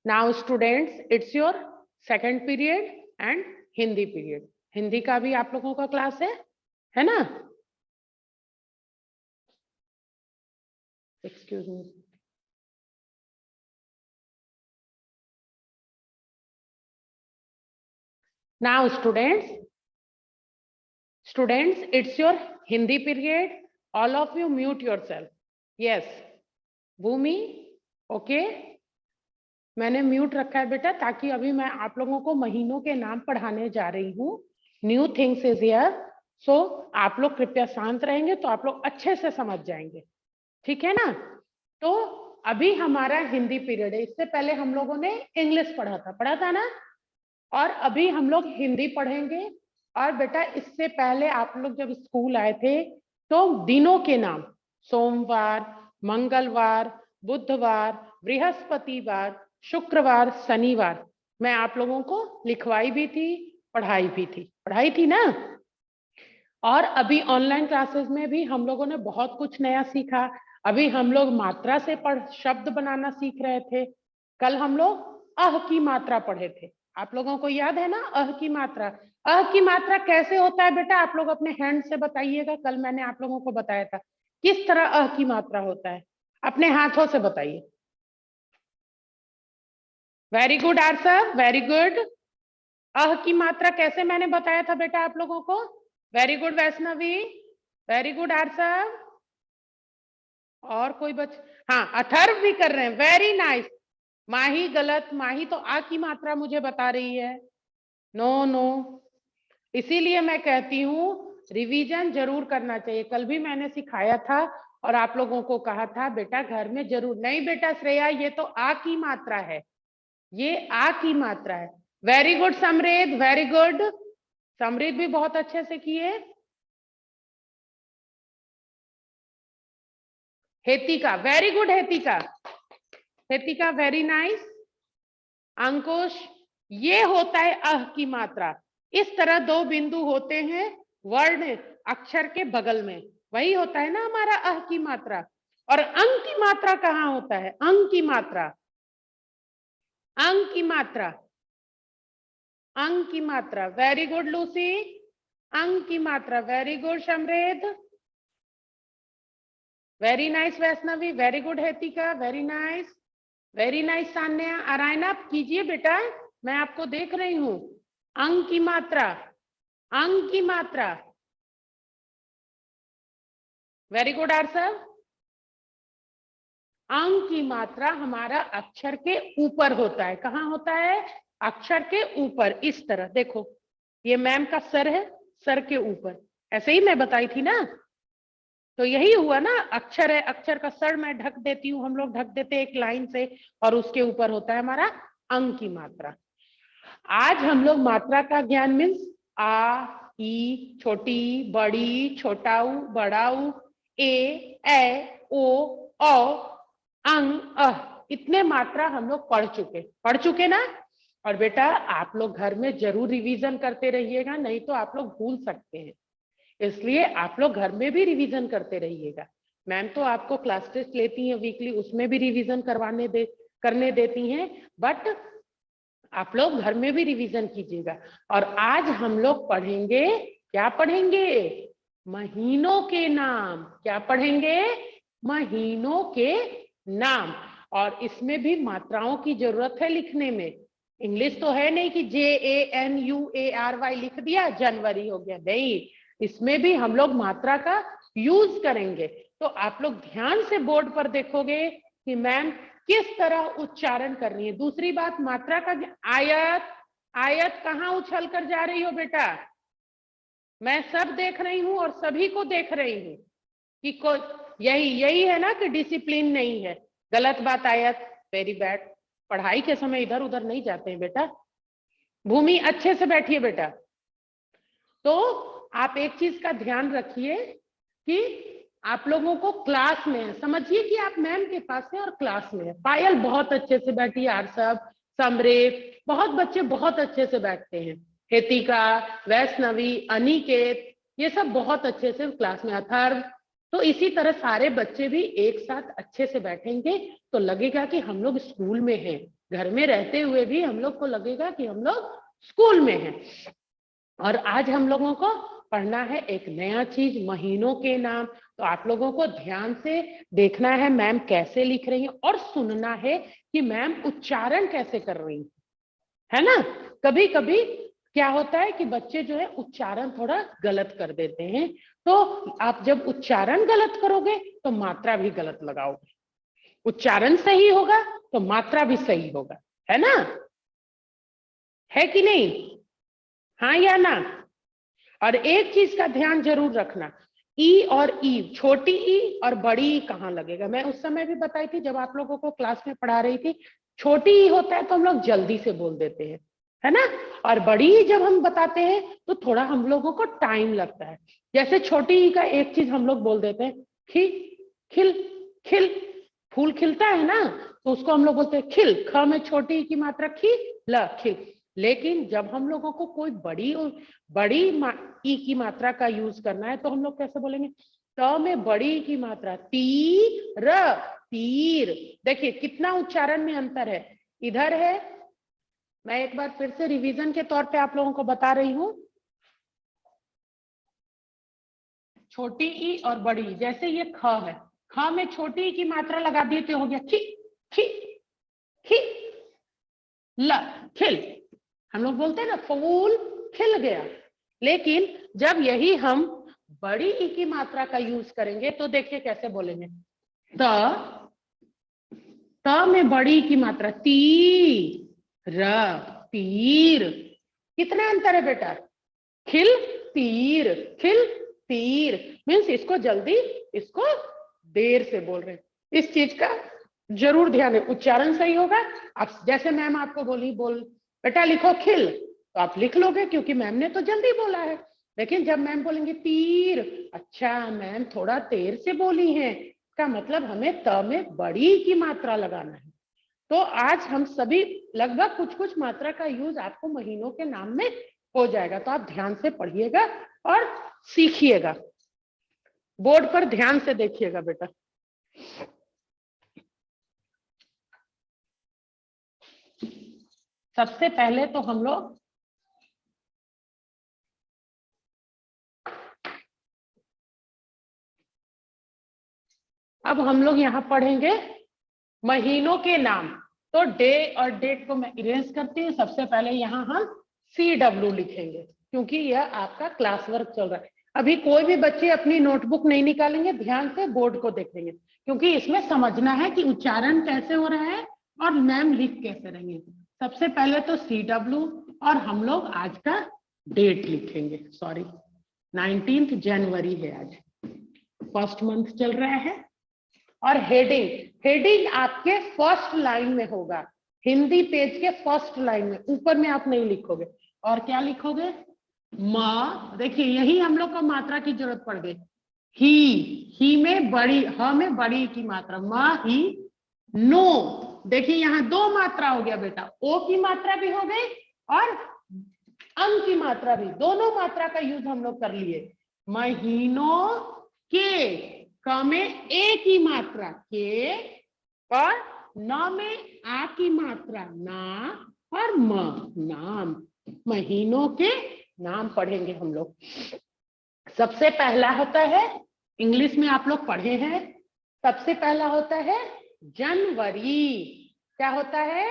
Now students, it's your second period and Hindi period. Hindi का भी आप लोगों का क्लास है ना? Excuse me. Now students, it's your Hindi period. All of you mute yourself. Yes Bhumi, okay मैंने म्यूट रखा है बेटा, ताकि अभी मैं आप लोगों को महीनों के नाम पढ़ाने जा रही हूँ। न्यू थिंग्स इज हियर, सो आप लोग कृपया शांत रहेंगे तो आप लोग अच्छे से समझ जाएंगे, ठीक है ना? तो अभी हमारा हिंदी पीरियड है। इससे पहले हम लोगों ने इंग्लिश पढ़ा था ना, और अभी हम लोग हिंदी पढ़ेंगे। और बेटा इससे पहले आप लोग जब स्कूल आए थे तो दिनों के नाम सोमवार, मंगलवार, बुधवार, बृहस्पतिवार, शुक्रवार, शनिवार मैं आप लोगों को लिखवाई भी थी, पढ़ाई थी ना। और अभी ऑनलाइन क्लासेस में भी हम लोगों ने बहुत कुछ नया सीखा। अभी हम लोग मात्रा से शब्द बनाना सीख रहे थे। कल हम लोग अह की मात्रा पढ़े थे, आप लोगों को याद है ना? अह की मात्रा कैसे होता है बेटा? आप लोग अपने हैंड से बताइएगा। कल मैंने आप लोगों को बताया था किस तरह अह की मात्रा होता है, अपने हाथों से बताइए। Very good Arsar, very good. अह की मात्रा कैसे मैंने बताया था बेटा आप लोगों को? Very good Vaishnavi, very good Arsar. और कोई हाँ अथर्व भी कर रहे हैं, वेरी नाइस। माही गलत, माही तो आ की मात्रा मुझे बता रही है। नो, इसीलिए मैं कहती हूँ रिवीजन जरूर करना चाहिए। कल भी मैंने सिखाया था और आप लोगों को कहा था बेटा घर में जरूर। नहीं बेटा श्रेया, ये तो आ की मात्रा है, ये आ की मात्रा है। Very good Samriddh, very good. समृद्ध भी बहुत अच्छे से किए। हेतिका, very good Hetika, very nice. अंकुश, ये होता है अह की मात्रा। इस तरह दो बिंदु होते हैं वर्ण अक्षर के बगल में, वही होता है ना हमारा अह की मात्रा। और अंग की मात्रा कहाँ होता है? अंग की मात्रा, अंग की मात्रा। वेरी गुड लूसी, अंग की मात्रा। Very good Samriddh, very nice Vaishnavi, very good Hetika, very nice Sanya. Aarayna कीजिए बेटा, मैं आपको देख रही हूँ। अंग की मात्रा, अंग की मात्रा। Very good Arsar. अंग की मात्रा हमारा अक्षर के ऊपर होता है। कहाँ होता है? अक्षर के ऊपर। इस तरह देखो, ये मैम का सर है, सर के ऊपर। ऐसे ही मैं बताई थी ना, तो यही हुआ ना। अक्षर है, अक्षर का सर मैं ढक देती हूँ, हम लोग ढक देते हैं एक लाइन से, और उसके ऊपर होता है हमारा अंग की मात्रा। आज हम लोग मात्रा का ज्ञान मीन्स आ, ई, छोटी, बड़ी, छोटाऊ, बड़ाऊ, ए, ओ, अंग, अह, इतने मात्रा हम लोग पढ़ चुके ना। और बेटा आप लोग घर में जरूर रिवीजन करते रहिएगा, नहीं तो आप लोग भूल सकते हैं। इसलिए आप लोग घर में भी रिवीजन करते रहिएगा। मैम तो आपको क्लास टेस्ट लेती हैं वीकली, उसमें भी रिवीजन करने देती हैं, बट आप लोग घर में भी रिवीजन कीजिएगा। और आज हम लोग पढ़ेंगे, क्या पढ़ेंगे? महीनों के नाम। क्या पढ़ेंगे? महीनों के नाम। और इसमें भी मात्राओं की जरूरत है लिखने में। इंग्लिश तो है नहीं कि JANUARY लिख दिया जनवरी हो गया, नहीं। इसमें भी हम लोग मात्रा का यूज करेंगे। तो आप लोग ध्यान से बोर्ड पर देखोगे कि मैम किस तरह उच्चारण कर रही है। दूसरी बात, मात्रा का आयत कहाँ उछल कर जा रही हो बेटा? मैं सब देख रही हूँ और सभी को देख रही हूँ कि यही है ना कि डिसिप्लिन नहीं है। गलत बात आयत, वेरी बैड। पढ़ाई के समय इधर उधर नहीं जाते हैं बेटा। भूमि अच्छे से बैठिए बेटा। तो आप एक चीज का ध्यान रखिए कि आप लोगों को क्लास में है, समझिए कि आप मैम के पास है और क्लास में है। पायल बहुत अच्छे से बैठी है, आरसब, समरेत, बहुत बच्चे बहुत अच्छे से बैठते हैं। हेतिका, वैष्णवी, अनिकेत, ये सब बहुत अच्छे से क्लास में। अथर्व, तो इसी तरह सारे बच्चे भी एक साथ अच्छे से बैठेंगे तो लगेगा कि हम लोग स्कूल में हैं। घर में रहते हुए भी हम लोग को लगेगा कि हम लोग स्कूल में हैं। और आज हम लोगों को पढ़ना है एक नया चीज, महीनों के नाम। तो आप लोगों को ध्यान से देखना है मैम कैसे लिख रही है और सुनना है कि मैम उच्चारण कैसे कर रही है ना। कभी कभी क्या होता है कि बच्चे जो है उच्चारण थोड़ा गलत कर देते हैं, तो आप जब उच्चारण गलत करोगे तो मात्रा भी गलत लगाओगे। उच्चारण सही होगा तो मात्रा भी सही होगा, है ना, है कि नहीं, हाँ या ना। और एक चीज का ध्यान जरूर रखना, ई और ई, छोटी ई और बड़ी ई कहाँ लगेगा। मैं उस समय भी बताई थी जब आप लोगों को क्लास में पढ़ा रही थी। छोटी ई होता है तो हम लोग जल्दी से बोल देते हैं, है ना। और बड़ी ई जब हम बताते हैं तो थोड़ा हम लोगों को टाइम लगता है। जैसे छोटी ई का एक चीज हम लोग बोल देते हैं, खी, खिल, खिल, फूल खिलता है ना, तो उसको हम लोग बोलते हैं खिल। ख में छोटी ई की मात्रा खी, ल, खिल। लेकिन जब हम लोगों को कोई बड़ी ई की मात्रा का यूज करना है तो हम लोग कैसे बोलेंगे, त में बड़ी ई की मात्रा, तीर, तीर। देखिए कितना उच्चारण में अंतर है। इधर है, मैं एक बार फिर से रिवीजन के तौर पे आप लोगों को बता रही हूं, छोटी ई और बड़ी। जैसे ये ख है, ख में छोटी ई की मात्रा लगा दिए तो हो गया खी, खी, खी, ल, खिल। हम लोग बोलते हैं ना फूल खिल गया। लेकिन जब यही हम बड़ी ई की मात्रा का यूज करेंगे तो देखिए कैसे बोलेंगे, त, त में बड़ी की मात्रा, ती, र, तीर। कितना अंतर है बेटा, खिल, तीर, खिल, तीर। मीन्स इसको जल्दी, इसको देर से बोल रहे हैं। इस चीज का जरूर ध्यान है, उच्चारण सही होगा। अब जैसे मैम आपको बोली, बोल बेटा लिखो खिल, तो आप लिख लोगे क्योंकि मैम ने तो जल्दी बोला है। लेकिन जब मैम बोलेंगे तीर, अच्छा मैम थोड़ा देर से बोली है, इसका मतलब हमें त में बड़ी की मात्रा लगाना है। तो आज हम सभी लगभग कुछ कुछ मात्रा का यूज आपको महीनों के नाम में हो जाएगा। तो आप ध्यान से पढ़िएगा और सीखिएगा, बोर्ड पर ध्यान से देखिएगा बेटा। सबसे पहले तो हम लोग यहाँ पढ़ेंगे महीनों के नाम। तो डे और डेट को मैं इरेज करती हूँ। सबसे पहले यहाँ हम CW लिखेंगे क्योंकि यह आपका क्लास वर्क चल रहा है। अभी कोई भी बच्चे अपनी नोटबुक नहीं निकालेंगे, ध्यान से बोर्ड को देखेंगे क्योंकि इसमें समझना है कि उच्चारण कैसे हो रहा है और मैम लिख कैसे रही है। सबसे पहले तो CW और हम लोग आज का डेट लिखेंगे। सॉरी, 19 जनवरी है आज, फर्स्ट मंथ चल रहा है। और हेडिंग, हेडिंग आपके फर्स्ट लाइन में होगा, हिंदी पेज के फर्स्ट लाइन में, ऊपर में आप नहीं लिखोगे। और क्या लिखोगे, म, देखिए यही हम लोग को मात्रा की जरूरत पड़ गई। ही में बड़ी, ह में बड़ी की मात्रा, म ही नो। देखिए यहाँ दो मात्रा हो गया बेटा, ओ की मात्रा भी हो गई और अंग की मात्रा भी, दोनों मात्रा का यूज हम लोग कर लिए। महीनों के, क में ए की मात्रा के, और न में आ की मात्रा ना, और म, नाम। महीनों के नाम पढ़ेंगे हम लोग। सबसे पहला होता है, इंग्लिश में आप लोग पढ़े हैं, सबसे पहला होता है जनवरी। क्या होता है,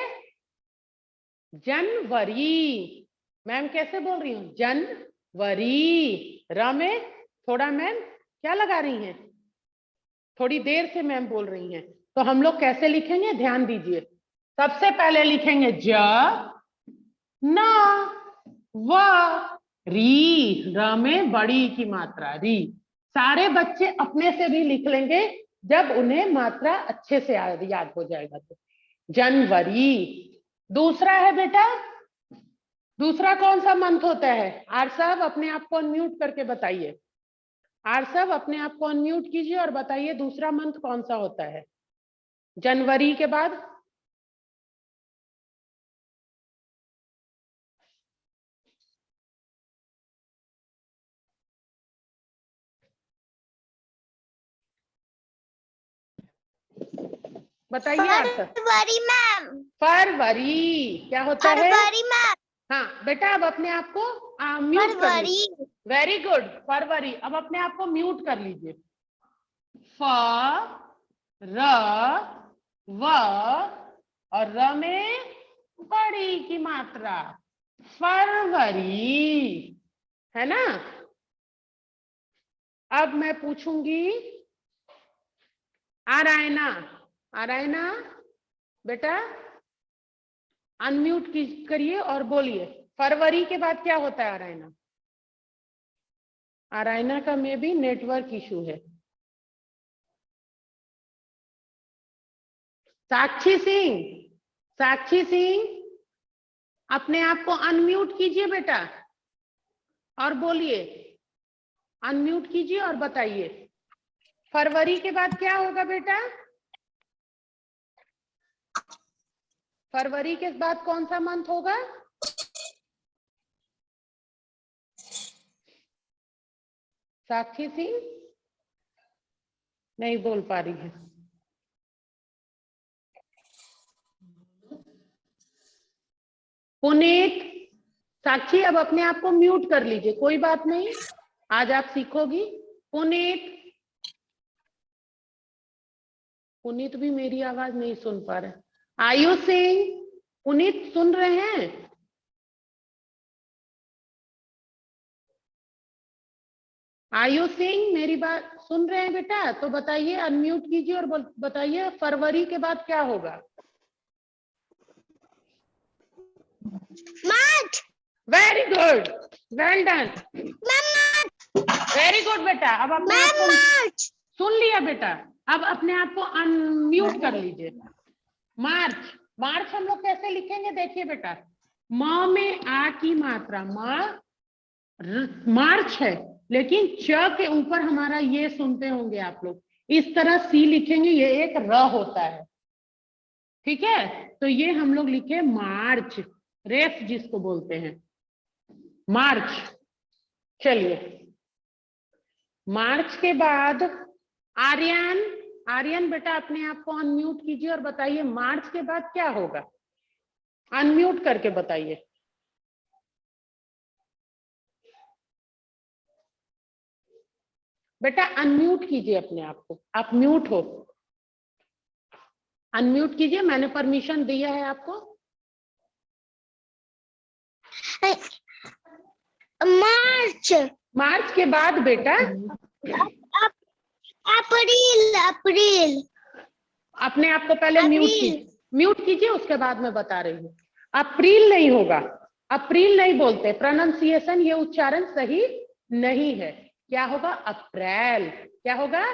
जनवरी। मैम कैसे बोल रही हूँ, जनवरी। र में थोड़ा मैम क्या लगा रही हैं, थोड़ी देर से मैम बोल रही हैं। तो हम लोग कैसे लिखेंगे, ध्यान दीजिए। सबसे पहले लिखेंगे ज, न, व, री। र में बड़ी की मात्रा, री। सारे बच्चे अपने से भी लिख लेंगे जब उन्हें मात्रा अच्छे से याद हो जाएगा। तो जनवरी। दूसरा है बेटा, दूसरा कौन सा मंथ होता है, आर साहब अपने आप को अनम्यूट करके बताइए। आर साहब अपने आप को अनम्यूट कीजिए और बताइए दूसरा मंथ कौन सा होता है जनवरी के बाद। बताइए आंसर। फरवरी मैम। फरवरी क्या होता है? फरवरी मैम। हाँ बेटा, अब अपने आप को म्यूट कर लीजिए। फरवरी। वेरी गुड, फरवरी। अब अपने आप को म्यूट कर लीजिए। फ र व और र में बड़ी की मात्रा, फरवरी, है ना। अब मैं पूछूंगी, आ रहा है ना? आ रहा है ना बेटा? अनम्यूट करिए और बोलिए, फरवरी के बाद क्या होता है आरायना? आरायना का में भी नेटवर्क इशू है। साक्षी सिंह, साक्षी सिंह अपने आप को अनम्यूट कीजिए बेटा और बोलिए, अनम्यूट कीजिए और बताइए फरवरी के बाद क्या होगा बेटा? फरवरी के बाद कौन सा मंथ होगा? साक्षी सिंह नहीं बोल पा रही है। पुनीत, साक्षी अब अपने आप को म्यूट कर लीजिए, कोई बात नहीं, आज आप सीखोगी। पुनीत, पुनीत भी मेरी आवाज नहीं सुन पा रहे। आयुष सिंह, पुनीत सुन रहे हैं? आयुष सिंह मेरी बात सुन रहे हैं बेटा? तो बताइए, अनम्यूट कीजिए और बताइए फरवरी के बाद क्या होगा? मार्च। Very good, well done, very good बेटा। अब अपने आप को मार्च। सुन लिया बेटा, अब अपने आप को अनम्यूट कर लीजिए। मार्च, मार्च हम लोग कैसे लिखेंगे देखिए बेटा, म में आ की मात्रा, मार्च है, लेकिन च के ऊपर हमारा ये सुनते होंगे आप लोग, इस तरह सी लिखेंगे, ये एक र होता है, ठीक है। तो ये हम लोग लिखे मार्च, रेफ जिसको बोलते हैं, मार्च। चलिए, मार्च के बाद आर्यन, आर्यन बेटा अपने आप को अनम्यूट कीजिए और बताइए मार्च के बाद क्या होगा? अनम्यूट करके बताइए। बेटा अनम्यूट कीजिए अपने आप को, आप म्यूट हो, अनम्यूट कीजिए, मैंने परमिशन दिया है आपको। मार्च। मार्च के बाद बेटा अप्रैल। अप्रैल। अपने आप को पहले म्यूट कीजिए, उसके बाद मैं बता रही हूँ। अप्रैल नहीं होगा, अप्रैल नहीं बोलते, प्रोनाउंसिएशन ये उच्चारण सही नहीं है। क्या होगा? अप्रैल। क्या होगा?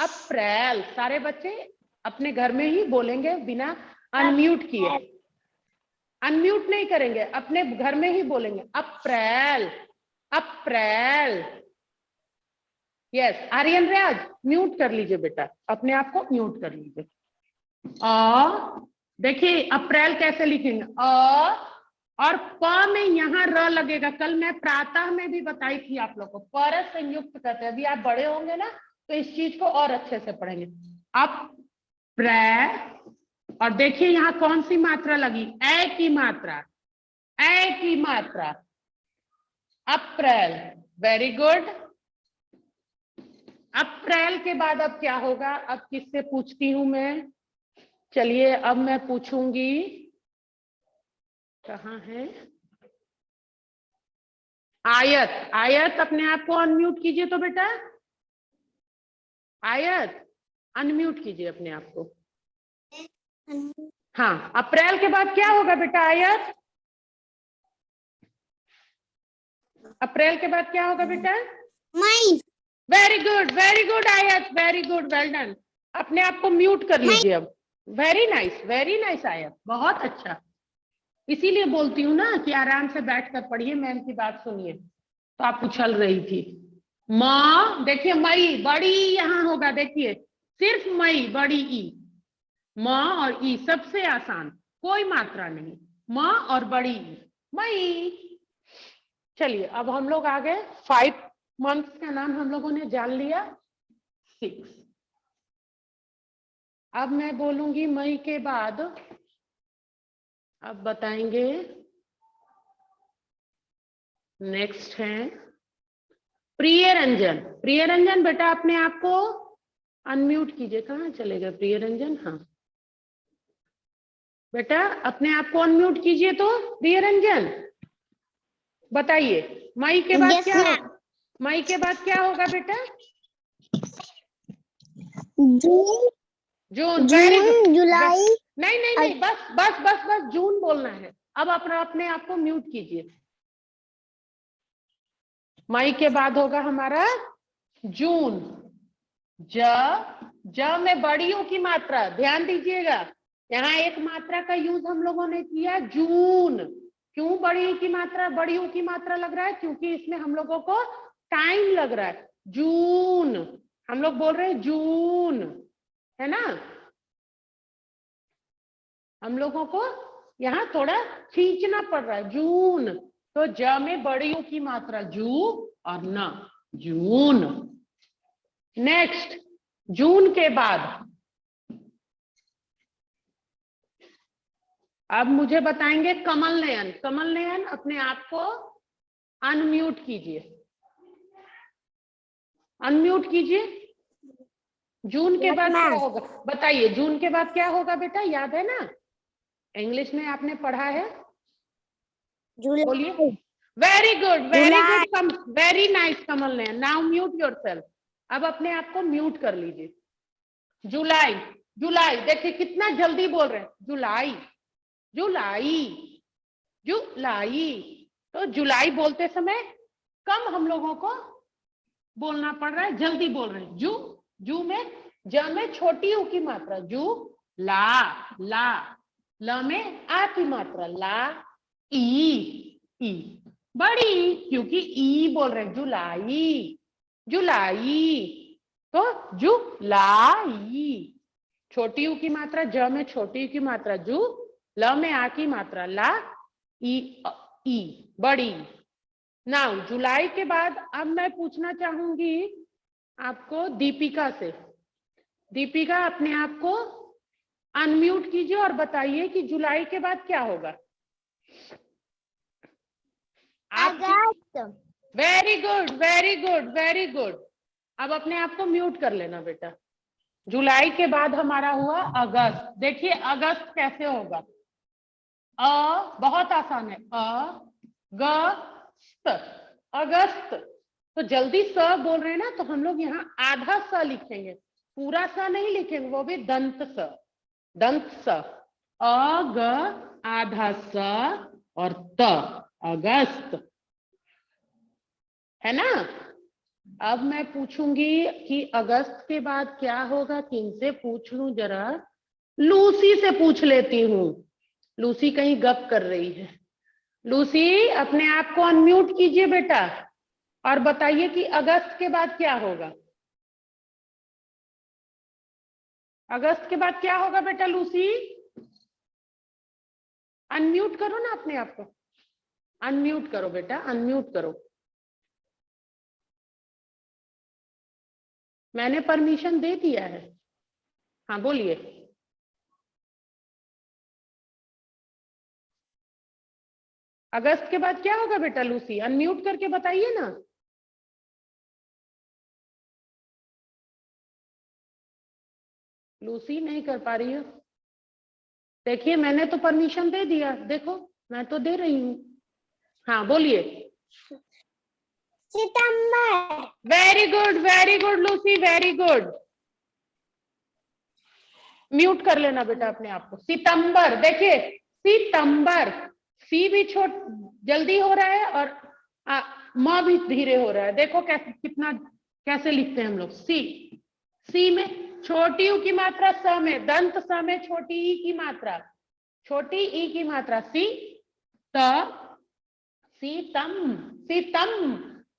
अप्रैल। सारे बच्चे अपने घर में ही बोलेंगे बिना अनम्यूट किए, अनम्यूट नहीं करेंगे, अपने घर में ही बोलेंगे अप्रैल, अप्रैल। यस, आर्यन राज म्यूट कर लीजिए बेटा, अपने आप को म्यूट कर लीजिए। देखिए अप्रैल कैसे लिखेंगे, और प में यहाँ र लगेगा। कल मैं प्रातः में भी बताई थी आप लोग को, पर संयुक्त कहते हैं। अभी आप बड़े होंगे ना तो इस चीज को और अच्छे से पढ़ेंगे। और देखिए यहाँ कौन सी मात्रा लगी? ए की मात्रा, ए की मात्रा, अप्रैल। Very good. अप्रैल के बाद अब क्या होगा? अब किससे पूछती हूं मैं? चलिए अब मैं पूछूंगी, कहाँ है आयत? आयत अपने आप को अनम्यूट कीजिए तो बेटा, आयत अनम्यूट कीजिए अपने आप को। हाँ, अप्रैल के बाद क्या होगा बेटा आयत? अप्रैल के बाद क्या होगा बेटा? मई। वेरी गुड आयत, वेरी गुड, वेल डन। अपने आप को म्यूट कर लीजिए अब। वेरी नाइस आयत, बहुत अच्छा। इसीलिए बोलती हूँ ना कि आराम से बैठकर पढ़िए, मैम की बात सुनिए। तो आप उछल रही थी। माँ, देखिए मई बड़ी यहाँ होगा, देखिए सिर्फ मई बड़ी ई, माँ और ई सबसे आसान, कोई मात्रा नहीं, माँ और बड़ी ई, मई। चलिए अब हम लोग आ गए 5 मंथ्स का नाम हम लोगों ने जान लिया। 6 अब मैं बोलूंगी मई के बाद, अब बताएंगे। नेक्स्ट है प्रिय रंजन। प्रिय रंजन बेटा अपने आप को अनम्यूट कीजिए। कहाँ चले गए प्रिय रंजन? हाँ बेटा अपने आप को अनम्यूट कीजिए। तो प्रिय रंजन बताइए मई के बाद Yes, क्या ma'am. होगा? मई के बाद क्या होगा बेटा? जून, जून। Very good. जून, जुलाई। नहीं नहीं नहीं, बस बस बस बस जून बोलना है। अब अपने आप को म्यूट कीजिए। मई के बाद होगा हमारा जून। ज में बड़ियों की मात्रा, ध्यान दीजिएगा। यहाँ एक मात्रा का यूज हम लोगों ने किया जून। क्यों बड़ी की मात्रा, बड़ियों की मात्रा लग रहा है? क्योंकि इसमें हम लोगों को टाइम लग रहा है। जून, हम लोग बोल रहे हैं जून, है ना? हम लोगों को यहाँ थोड़ा खींचना पड़ रहा है। जून, तो ज में बड़ियों की मात्रा जू और न, जून। नेक्स्ट, जून के बाद अब मुझे बताएंगे कमल नयन। कमल नयन अपने आप को अनम्यूट कीजिए, अनम्यूट कीजिए। जून के बाद क्या होगा बताइए? जून के बाद क्या होगा बेटा, याद है ना? इंग्लिश में आपने पढ़ा है, बोलिए। Very good, very good, very nice Kamal Nayan. Now mute yourself. अब अपने आप को म्यूट कर लीजिए। जुलाई, जुलाई देखिए कितना जल्दी बोल रहे हैं। जुलाई, जुलाई, जुलाई। तो जुलाई बोलते समय कम हम लोगों को बोलना पड़ रहा है, जल्दी बोल रहे हैं। जू में, ज में छोटी ऊ की मात्रा जू, ला, ल में आ की मात्रा ला, ई बड़ी, क्योंकि ई बोल रहे हैं। जुलाई, जुलाई, तो जुलाई। छोटी ऊ की मात्रा ज में, छोटी ऊ की मात्रा जू, ल में आ की मात्रा ला, ई बड़ी। नाउ जुलाई के बाद अब मैं पूछना चाहूंगी आपको दीपिका से। दीपिका अपने आप को अनम्यूट कीजिए और बताइए कि जुलाई के बाद क्या होगा? अगस्त। Very good, very good, very good. अब अपने आप को म्यूट कर लेना बेटा। जुलाई के बाद हमारा हुआ अगस्त। देखिए अगस्त कैसे होगा? बहुत आसान है। अगस्त। तो जल्दी स बोल रहे हैं ना, तो हम लोग यहाँ आधा स लिखेंगे, पूरा स नहीं लिखेंगे, वो भी दंत स, दंत स। अग आधा स और त, अगस्त, है ना? अब मैं पूछूंगी कि अगस्त के बाद क्या होगा। किनसे पूछ लूं जरा? लूसी से पूछ लेती हूँ। लूसी कहीं गप कर रही है। लूसी अपने आप को अनम्यूट कीजिए बेटा और बताइए कि अगस्त के बाद क्या होगा? अगस्त के बाद क्या होगा बेटा? लूसी अनम्यूट करो ना अपने आप को, अनम्यूट करो बेटा, अनम्यूट करो। मैंने परमिशन दे दिया है। हाँ बोलिए। अगस्त के बाद क्या होगा बेटा? लूसी अनम्यूट करके बताइए ना। लूसी नहीं कर पा रही है। देखिए मैंने तो परमिशन दे दिया, देखो मैं तो दे रही हूँ। हाँ बोलिए। सितंबर। Very good, very good Lucy, very good. Mute कर लेना बेटा अपने आप को। सितंबर, देखिए सितंबर, सी भी जल्दी हो रहा है और म भी धीरे हो रहा है। देखो कैसे, कितना कैसे लिखते हैं हम लोग। सी में छोटी ऊ की मात्रा स में, दंत स में छोटी ई की मात्रा, छोटी ई की मात्रा सी, त, सीतम, सीतम।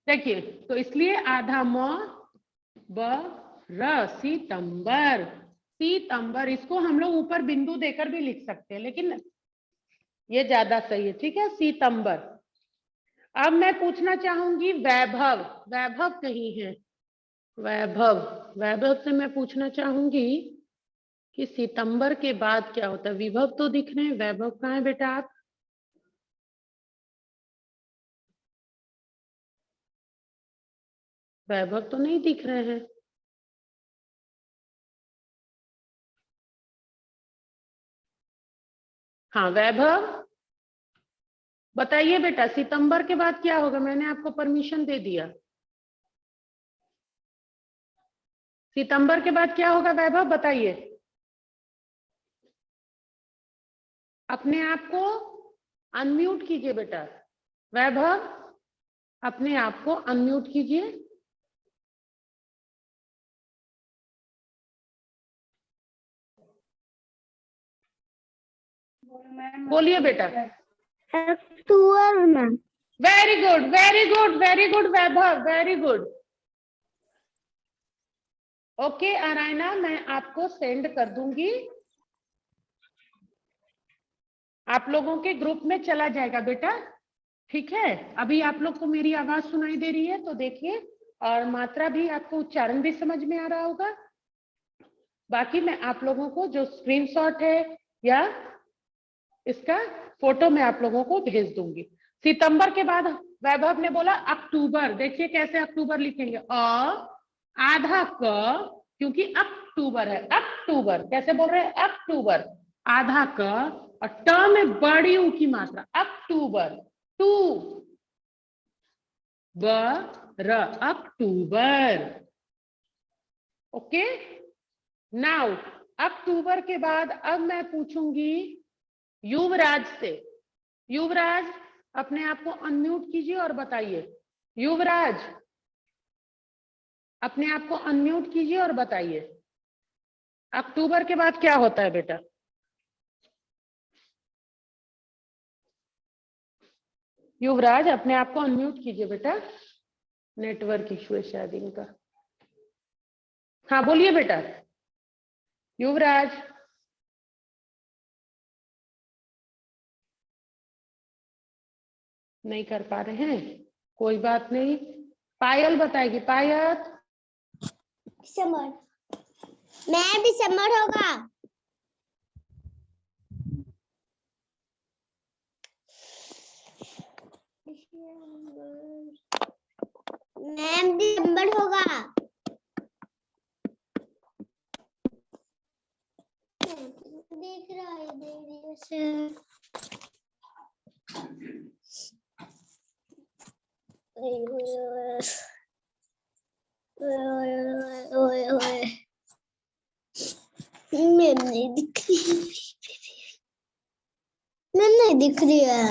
देखिए तो इसलिए आधा म ब र, सितंबर, सितंबर। इसको हम लोग ऊपर बिंदु देकर भी लिख सकते हैं, लेकिन ये ज्यादा सही है। ठीक है, सितंबर। अब मैं पूछना चाहूंगी वैभव। वैभव कहीं है? वैभव, वैभव से मैं पूछना चाहूंगी कि सितंबर के बाद क्या होता है। विभव तो दिख रहे हैं, वैभव कहाँ है बेटा आप? वैभव तो नहीं दिख रहे हैं। हाँ वैभव बताइए बेटा, सितंबर के बाद क्या होगा? मैंने आपको परमिशन दे दिया। सितंबर के बाद क्या होगा वैभव बताइए। अपने आप को अनम्यूट कीजिए बेटा। वैभव अपने आप को अनम्यूट कीजिए। बोलिए बेटा। अक्टूबर में। Very good very good very good Vaibhav, very good. Okay Aarayna, मैं आपको सेंड कर दूंगी, आप लोगों के ग्रुप में चला जाएगा बेटा। ठीक है, अभी आप लोग को मेरी आवाज सुनाई दे रही है तो देखिए, और मात्रा भी आपको, उच्चारण भी समझ में आ रहा होगा। बाकी मैं आप लोगों को जो स्क्रीनशॉट है या इसका फोटो मैं आप लोगों को भेज दूंगी। सितंबर के बाद वैभव ने बोला अक्टूबर। देखिए कैसे अक्टूबर लिखेंगे, आधा क, क्योंकि अक्टूबर है, अक्टूबर कैसे बोल रहे हैं, अक्टूबर, आधा क, और ट में बड़ी ऊ की मात्रा, अक्टूबर, टू ब र, अक्टूबर। ओके नाउ अक्टूबर के बाद अब मैं पूछूंगी युवराज से। युवराज अपने आप को अनम्यूट कीजिए और बताइए। युवराज अपने आप को अनम्यूट कीजिए और बताइए अक्टूबर के बाद क्या होता है बेटा। युवराज अपने आप को अनम्यूट कीजिए बेटा, नेटवर्क इशू है शायद इनका। हाँ बोलिए बेटा युवराज। नहीं कर पा रहे हैं, कोई बात नहीं, पायल बताएगी। पायल समर, मैं भी समर होगा। मैं दिसंबर होगा। देख रहा है देरी से। मैं नहीं दिख रही, मैं नहीं दिख रही है।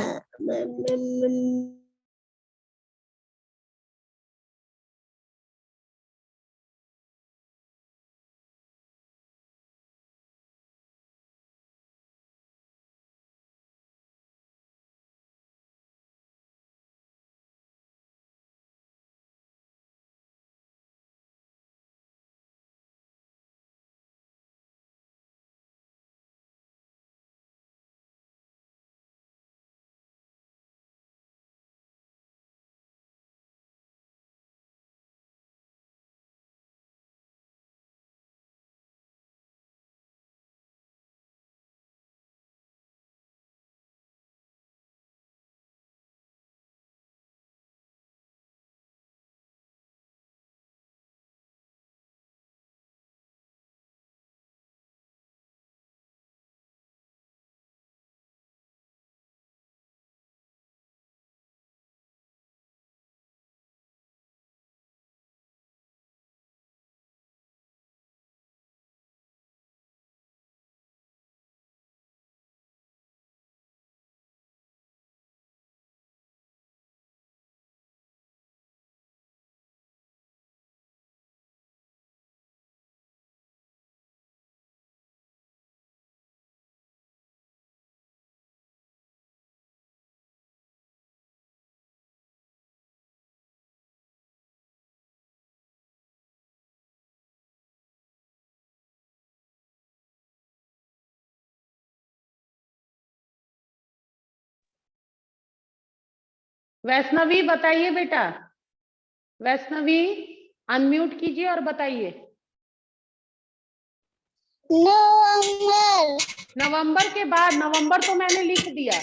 वैष्णवी बताइए बेटा। वैष्णवी अनम्यूट कीजिए और बताइए। No, नवंबर के बाद, नवंबर तो मैंने लिख दिया।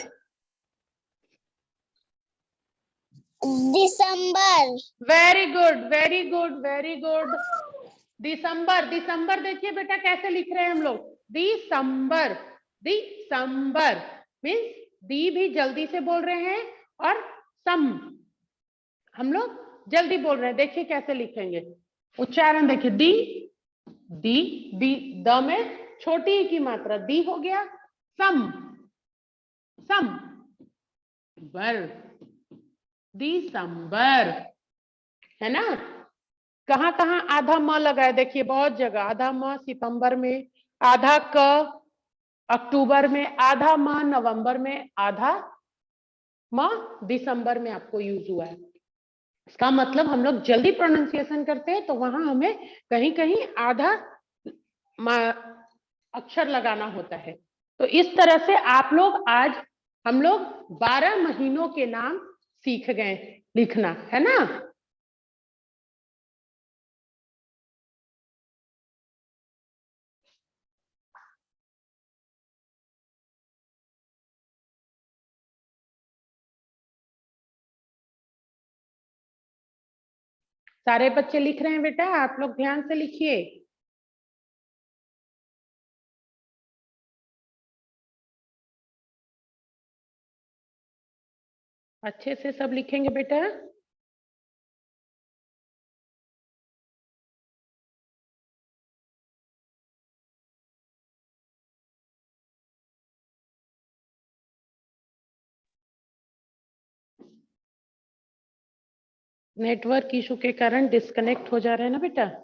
दिसंबर। Very good, very good, very good. दिसंबर, दिसंबर देखिए बेटा कैसे लिख रहे हैं हम लोग, दिसंबर, दिसंबर मीन्स दी भी जल्दी से बोल रहे हैं और सम हम लोग जल्दी बोल रहे हैं। देखिए कैसे लिखेंगे, उच्चारण देखिए, दी, दी, दी, द में छोटी ई की मात्रा दी हो गया, सम, सम, बर, दिसंबर, है ना। कहां कहां आधा म लगा है, देखिए बहुत जगह, आधा म सितंबर में, आधा क अक्टूबर में, आधा म नवंबर में, आधा म दिसंबर में आपको यूज हुआ है। इसका मतलब हम लोग जल्दी प्रोनाउंसिएशन करते हैं तो वहां हमें कहीं कहीं आधा अक्षर लगाना होता है। तो इस तरह से आप लोग आज हम लोग 12 महीनों के नाम सीख गए लिखना, है ना। सारे बच्चे लिख रहे हैं बेटा, आप लोग ध्यान से लिखिए। अच्छे से सब लिखेंगे बेटा। नेटवर्क इशू के कारण डिस्कनेक्ट हो जा रहे हैं ना बेटा।